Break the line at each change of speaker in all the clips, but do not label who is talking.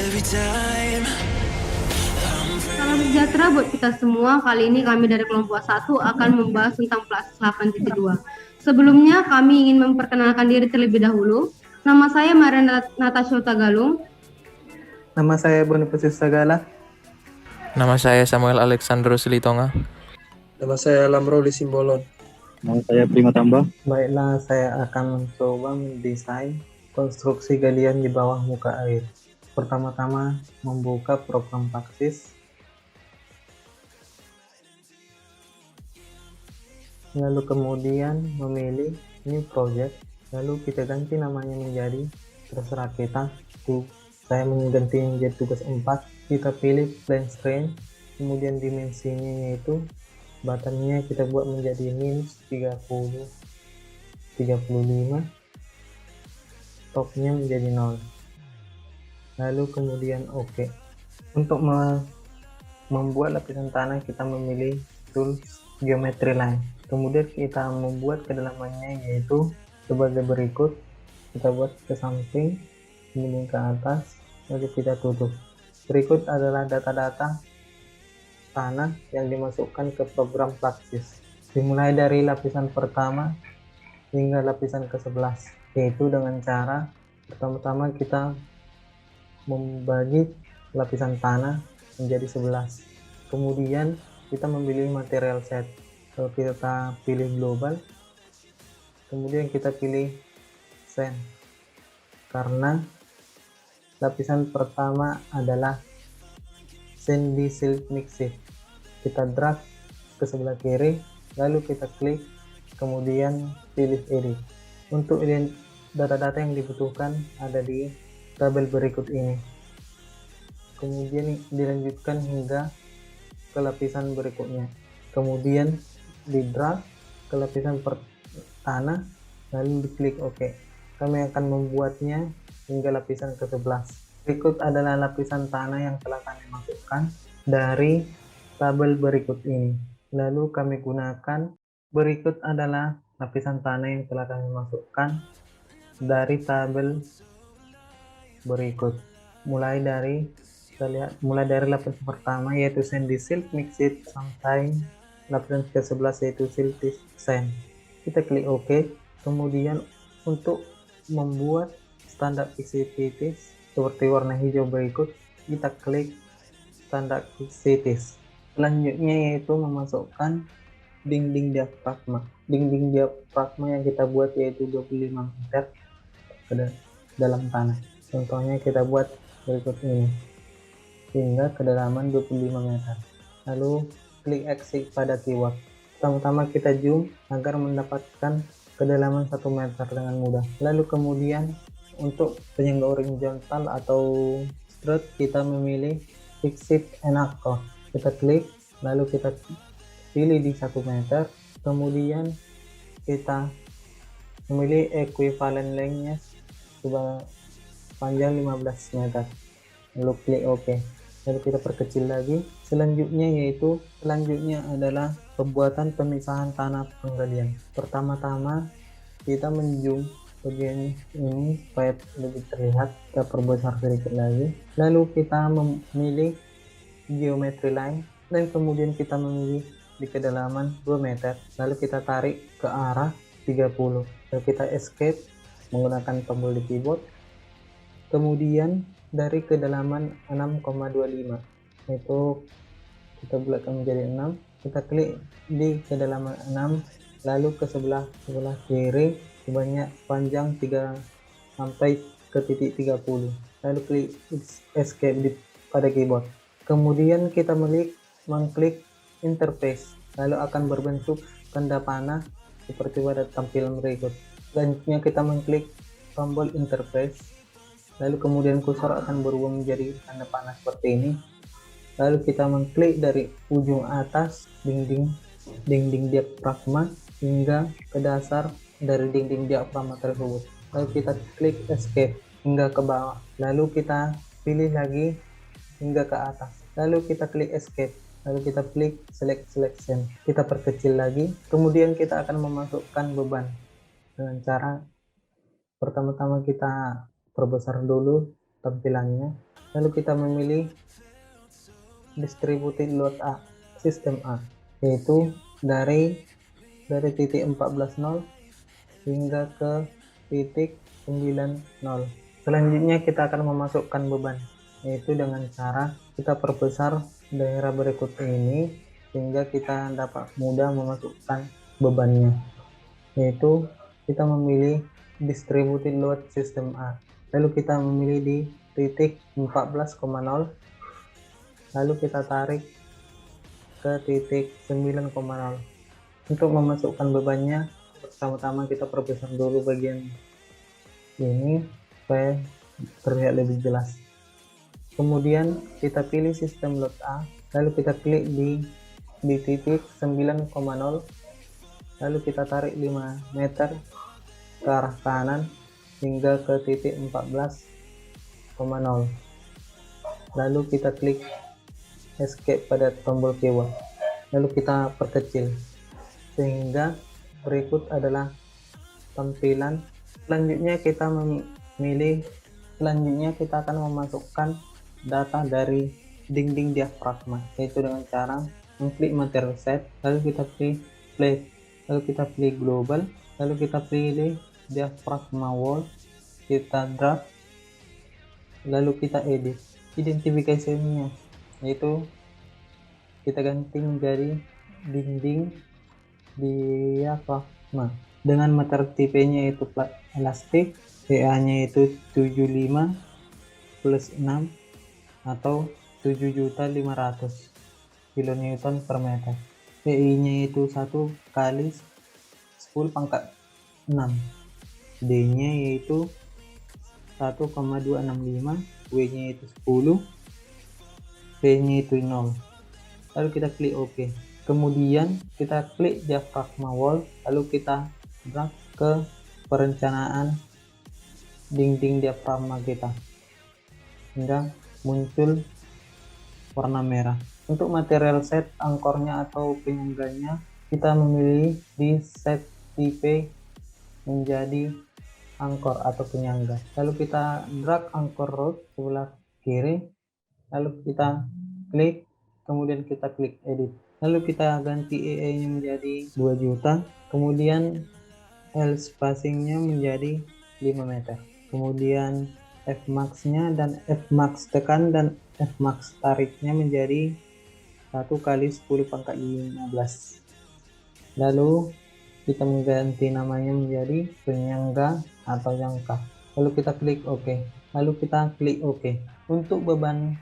every time.
Salam sejahtera buat kita semua. Kali ini kami dari kelompok 1 akan membahas tentang Plastik 8.2. Sebelumnya kami ingin memperkenalkan diri terlebih dahulu. Nama saya Maria Natasha Tagalung.
Nama saya Bonifacius Sagala.
Nama saya Samuel Alexandro Silitonga.
Nama saya Lamroli Simbolon.
Nama saya Prima Tambah.
Baiklah, saya akan mencoba mendesain konstruksi galian di bawah muka air. Pertama-tama membuka program Praxis. Lalu kemudian memilih new project. Lalu kita ganti namanya menjadi, terserah kita. Saya mengganti menjadi tugas 4. Kita pilih plane strain. Kemudian dimensinya yaitu buttonnya kita buat menjadi minus 30, 35. Topnya menjadi 0. Lalu kemudian OK. Untuk membuat lapisan tanah kita memilih tools geometry line. Kemudian kita membuat kedalamannya yaitu sebagai berikut. Kita buat ke samping, kemudian ke atas, lalu kita tutup. Berikut adalah data-data tanah yang dimasukkan ke program Praxis. Dimulai dari lapisan pertama hingga lapisan ke-11, yaitu dengan cara pertama-tama kita membagi lapisan tanah menjadi 11. Kemudian kita memilih material set. Kalau kita pilih global, kemudian kita pilih sand, karena lapisan pertama adalah sandy silt mixed. Kita drag ke sebelah kiri, lalu kita klik, kemudian pilih edit. Untuk data-data yang dibutuhkan ada di tabel berikut ini. Kemudian dilanjutkan hingga ke lapisan berikutnya. Kemudian di drag ke lapisan tanah, lalu diklik OK. Kami akan membuatnya hingga lapisan ke-11. Berikut adalah lapisan tanah yang telah kami masukkan dari tabel berikut ini. Lalu kami gunakan, berikut adalah lapisan tanah yang telah kami masukkan dari tabel berikut. Mulai dari lapisan pertama yaitu sandy silt mixed sampai lapisan ke-11 yaitu silty sand. Kita klik OK. Kemudian untuk membuat standar activities seperti warna hijau berikut, kita klik standar activities. Selanjutnya yaitu memasukkan dinding diafragma. Dinding diafragma yang kita buat yaitu 25 meter ke dalam tanah. Contohnya kita buat berikut ini hingga kedalaman 25 meter. Lalu klik exit pada keyword. Pertama-tama kita zoom agar mendapatkan kedalaman 1 meter dengan mudah. Lalu kemudian untuk penyangga horizontal atau straight kita memilih fixed and anchor. Kita klik, lalu kita pilih di 1 meter. Kemudian kita memilih equivalent length-nya panjang 15 meter. Lalu klik OK. Lalu kita perkecil lagi. Selanjutnya adalah pembuatan pemisahan tanah penggalian. Pertama-tama kita menzoom bagian ini supaya lebih terlihat. Kita perbesar sedikit lagi. Lalu kita memilih geometry line dan kemudian kita memilih di kedalaman 2 meter. Lalu kita tarik ke arah 30. Lalu kita escape menggunakan tombol di keyboard. Kemudian dari kedalaman 6,25 itu kita bulatkan menjadi 6. Kita klik di kedalaman 6, lalu ke sebelah kiri sebanyak panjang 3 sampai ke titik 30. Lalu klik escape pada keyboard. Kemudian kita mengklik interface, lalu akan berbentuk tanda panah seperti pada tampilan berikut. Selanjutnya kita mengklik tombol interface, lalu kemudian kursor akan berubah menjadi tanda panah seperti ini. Lalu kita mengklik dari ujung atas dinding diafragma hingga ke dasar dari dinding diafragma tersebut. Lalu kita klik escape hingga ke bawah. Lalu kita pilih lagi hingga ke atas. Lalu kita klik escape. Lalu kita klik select selection. Kita perkecil lagi. Kemudian kita akan memasukkan beban dengan cara pertama-tama kita perbesar dulu tampilannya. lalu kita memilih distributed load A, sistem A, yaitu dari titik 14.0 hingga ke titik 9.0. Selanjutnya kita akan memasukkan beban, yaitu dengan cara kita perbesar daerah berikut ini sehingga kita dapat mudah memasukkan bebannya, yaitu kita memilih distributed load system A, lalu kita memilih di titik 14,0, lalu kita tarik ke titik 9,0. Untuk memasukkan bebannya, pertama-tama kita perbesar dulu bagian ini supaya terlihat lebih jelas. Kemudian kita pilih sistem load A, lalu kita klik di titik 9,0, lalu kita tarik 5 meter ke arah kanan hingga ke titik 14,0, lalu kita klik escape pada tombol keyboard, lalu kita perkecil sehingga berikut adalah tampilan. Selanjutnya kita akan memasukkan data dari dinding diafragma, yaitu dengan cara mengklik material set, lalu kita pilih plate, lalu kita pilih global, lalu kita pilih diafragma wall, kita drag, lalu kita edit identifikasinya, yaitu kita ganti menjadi dinding diafragma dengan material tipenya yaitu plat elastik, PA nya itu 75 plus 6 atau 7.500 kN per meter. PI nya itu 1 kali 10 pangkat 6, D nya yaitu 1,265, W nya itu 10, P nya itu 0, lalu kita klik OK. Kemudian kita klik diafragma wall, lalu kita drag ke perencanaan dinding diafragma kita hingga muncul warna merah. Untuk material set angkornya atau penyangganya, kita memilih di set tipe menjadi angkor atau penyangga, lalu kita drag angkor rod sebelah kiri, lalu kita klik, kemudian kita klik edit, lalu kita ganti EE nya menjadi 2 juta, kemudian L spacing nya menjadi 5 meter, kemudian Fmax nya dan Fmax tekan dan Fmax tariknya menjadi 1 kali 10 pangkat 15, lalu kita mengganti namanya menjadi penyangga atau jangka, lalu kita klik OK, lalu kita klik OK. Untuk beban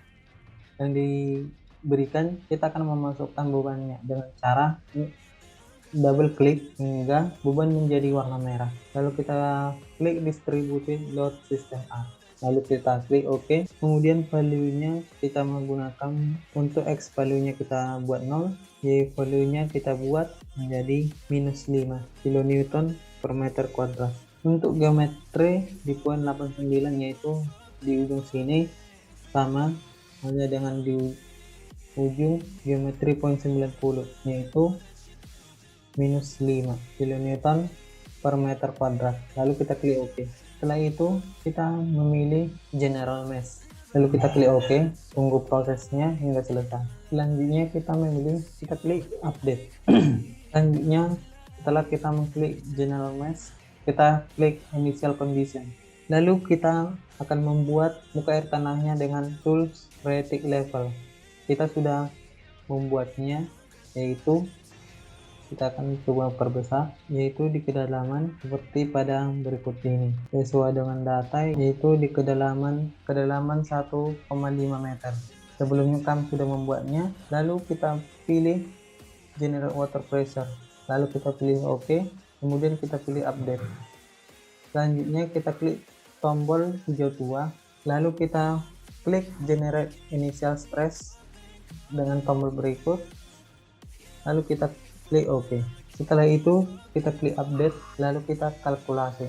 yang diberikan, kita akan memasukkan bebannya dengan cara double klik hingga beban menjadi warna merah, lalu kita klik distributed load system A, lalu kita klik OK. Kemudian value nya kita menggunakan, untuk X value nya kita buat 0, Y value nya kita buat menjadi minus 5 kN per meter kuadrat. Untuk geometri di poin 89, yaitu di ujung sini sama hanya dengan di ujung geometri poin 90, yaitu minus 5 kN per meter kuadrat, lalu kita klik OK. Setelah itu kita memilih general mesh, lalu kita klik OK, tunggu prosesnya hingga selesai. Selanjutnya kita klik update. Selanjutnya setelah kita mengklik general mesh, kita klik initial condition, lalu kita akan membuat muka air tanahnya dengan tools phreatic level. Kita sudah membuatnya, yaitu kita akan coba perbesar, yaitu di kedalaman seperti pada berikut ini, sesuai dengan data, yaitu di kedalaman 1,5 meter. Sebelumnya kami sudah membuatnya, lalu kita pilih generate water pressure, lalu kita pilih OK, kemudian kita pilih update. Selanjutnya kita klik tombol hijau tua, lalu kita klik generate initial stress dengan tombol berikut, lalu kita klik OK. Setelah itu kita klik update, lalu kita kalkulasi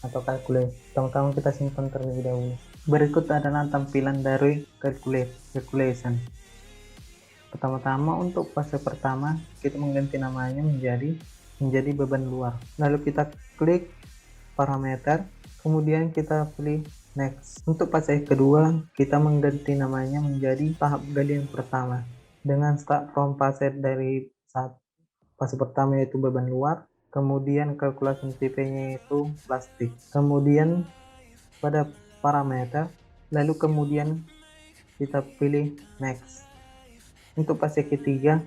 atau calculate. Tolong kita simpan terlebih dahulu. Berikut adalah tampilan dari calculation. Pertama-tama untuk fase pertama kita mengganti namanya menjadi beban luar. Lalu kita klik parameter, kemudian kita pilih next. Untuk fase kedua, kita mengganti namanya menjadi tahap galian pertama. Dengan start from fase dari fase pertama yaitu beban luar, kemudian kalkulasi NTP-nya yaitu plastik. Kemudian pada parameter, lalu kemudian kita pilih next. Untuk fase ketiga,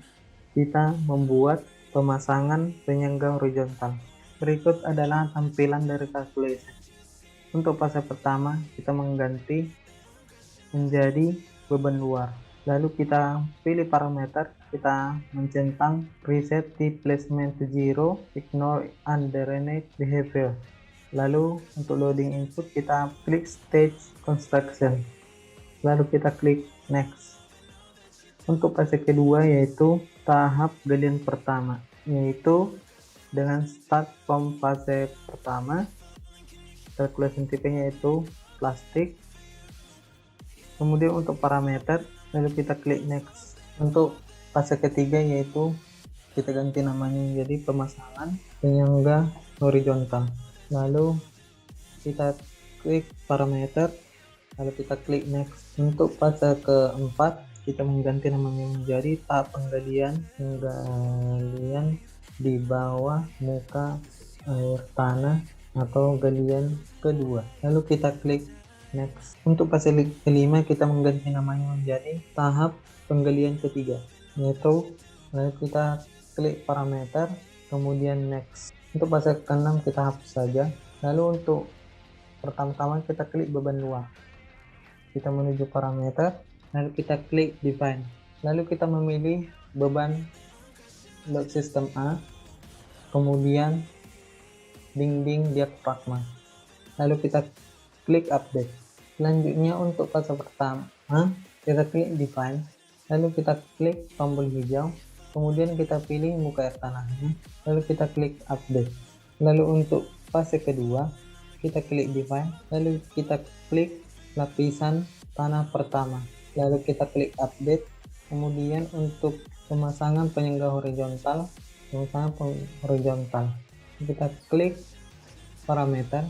kita membuat pemasangan penyangga horizontal. Berikut adalah tampilan dari calculation. Untuk fase pertama, kita mengganti menjadi beban luar. Lalu kita pilih parameter, kita mencentang reset the placement to zero, ignore underneath behavior. Lalu untuk loading input, kita klik stage construction. Lalu kita klik next. Untuk fase kedua yaitu tahap galian pertama, yaitu dengan start from fase pertama, kalkulasi NTP-nya yaitu plastik. Kemudian untuk parameter, lalu kita klik next. Untuk fase ketiga yaitu kita ganti namanya menjadi pemasangan penyangga horizontal. Lalu kita klik parameter, lalu kita klik next. Untuk fase keempat, kita mengganti namanya menjadi tahap penggalian di bawah muka air tanah atau galian kedua. Lalu kita klik next. Untuk fase kelima, kita mengganti namanya menjadi tahap penggalian ketiga, yaitu lalu kita klik parameter, kemudian next. Untuk fase ke-6 kita hapus saja. Lalu untuk pertama-tama kita klik beban luar. Kita menuju parameter, lalu kita klik define. Lalu kita memilih beban load system A, kemudian dinding diafragma. Lalu kita klik update. Selanjutnya untuk fase pertama, kita klik define, lalu kita klik tombol hijau, kemudian kita pilih muka air tanahnya, lalu kita klik update. Lalu untuk fase kedua, kita klik define, lalu kita klik lapisan tanah pertama, lalu kita klik update. Kemudian untuk pemasangan penyangga horizontal, kita klik parameter,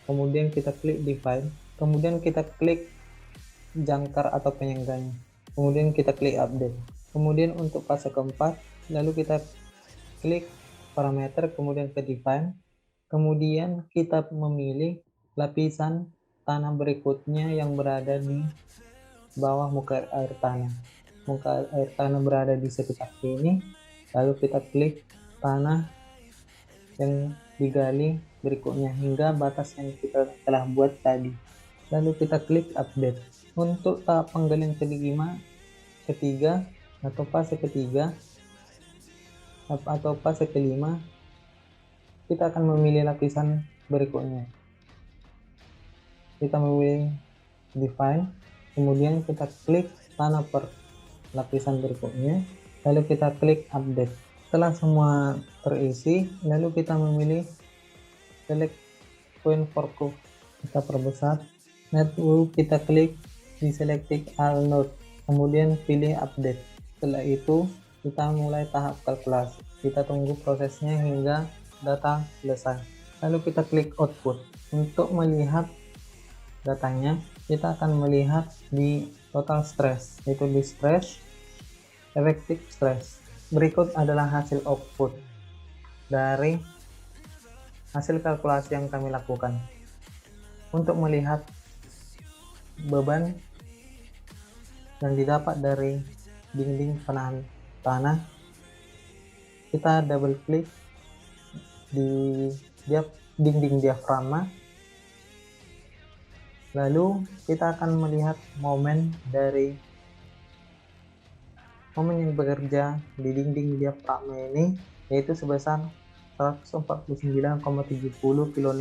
kemudian kita klik define, kemudian kita klik jangkar atau penyangganya, kemudian kita klik update. Kemudian untuk fase keempat, lalu kita klik parameter, kemudian ke define, kemudian kita memilih lapisan tanah berikutnya yang berada di bawah muka air tanah. Muka air tanah berada di sekitar sini, lalu kita klik tanah yang digali berikutnya hingga batas yang kita telah buat tadi, lalu kita klik update. Untuk tahap penggalian ketiga atau fase ketiga atau fase kelima, kita akan memilih lapisan berikutnya. Kita memilih define, kemudian kita klik tanah per lapisan berikutnya, lalu kita klik update. Setelah semua terisi, lalu kita memilih select point for curve, kita perbesar, lalu kita klik di selected all node, kemudian pilih update. Setelah itu kita mulai tahap kalkulasi. Kita tunggu prosesnya hingga data selesai, lalu kita klik output. Untuk melihat datanya, kita akan melihat di total stress, yaitu di stress, effective stress. Berikut adalah hasil output dari hasil kalkulasi yang kami lakukan. Untuk melihat beban yang didapat dari dinding penahan tanah, kita double klik di dinding diafragma, lalu kita akan melihat momen yang bekerja di dinding diafragma ini, yaitu sebesar 149,70 kN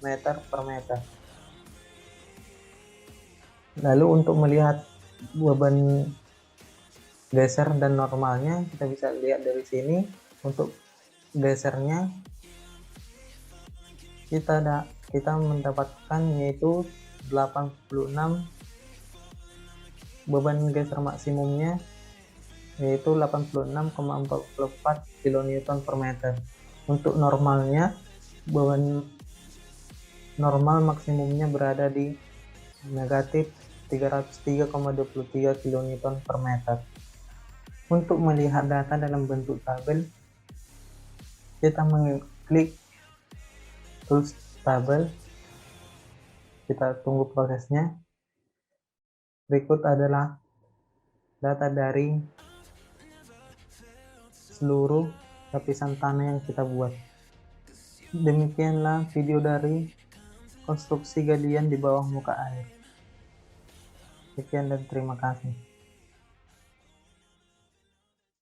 meter per meter. Lalu untuk melihat beban geser dan normalnya, kita bisa lihat dari sini. Untuk gesernya kita mendapatkan yaitu 86, beban geser maksimumnya yaitu 86,44 kN per meter. Untuk normalnya, beban normal maksimumnya berada di negatif 303,23 kN per meter. Untuk melihat data dalam bentuk tabel, kita mengklik tools tabel, kita tunggu prosesnya. Berikut adalah data dari seluruh lapisan tanah yang kita buat. Demikianlah video dari konstruksi galian di bawah muka air. Sekian dan terima kasih.